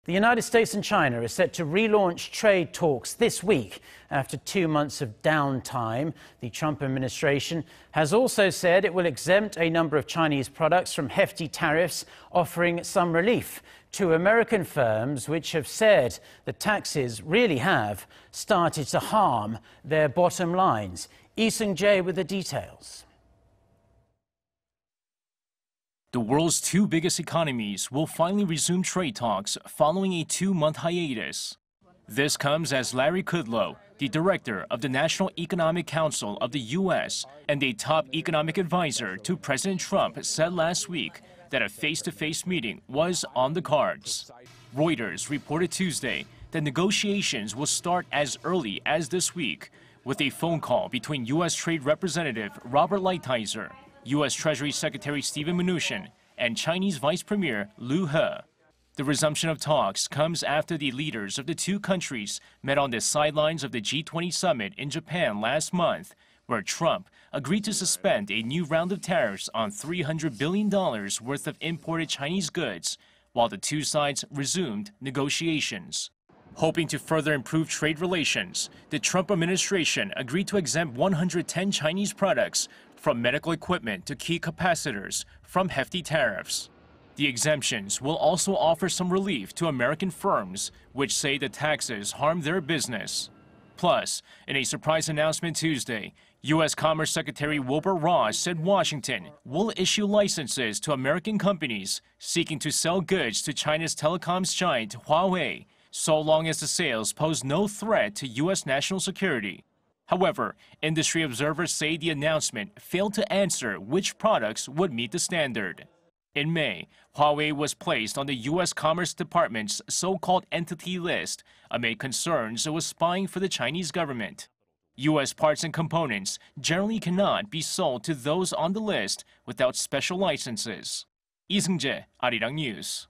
The United States and China are set to relaunch trade talks this week after 2 months of downtime. The Trump administration has also said it will exempt a number of Chinese products from hefty tariffs, offering some relief to American firms which have said the taxes really have started to harm their bottom lines. Seung-jae with the details. The world's two biggest economies will finally resume trade talks following a 2-month hiatus. This comes as Larry Kudlow, the director of the National Economic Council of the U.S. and a top economic advisor to President Trump, said last week that a face-to-face meeting was on the cards. Reuters reported Tuesday that negotiations will start as early as this week, with a phone call between U.S. Trade Representative Robert Lighthizer, U.S. Treasury Secretary Mnuchin, and Chinese Vice Premier Liu He. The resumption of talks comes after the leaders of the two countries met on the sidelines of the G20 summit in Japan last month, where Trump agreed to suspend a new round of tariffs on $300 billion worth of imported Chinese goods, while the two sides resumed negotiations. Hoping to further improve trade relations, the Trump administration agreed to exempt 110 Chinese products, from medical equipment to key capacitors, from hefty tariffs. The exemptions will also offer some relief to American firms, which say the taxes harm their business. Plus, in a surprise announcement Tuesday, U.S. Commerce Secretary Wilbur Ross said Washington will issue licenses to American companies seeking to sell goods to China's telecoms giant Huawei, so long as the sales pose no threat to U.S. national security. However, industry observers say the announcement failed to answer which products would meet the standard. In May, Huawei was placed on the U.S. Commerce Department's so-called entity list amid concerns it was spying for the Chinese government. U.S. parts and components generally cannot be sold to those on the list without special licenses. Seung-jae, Arirang News.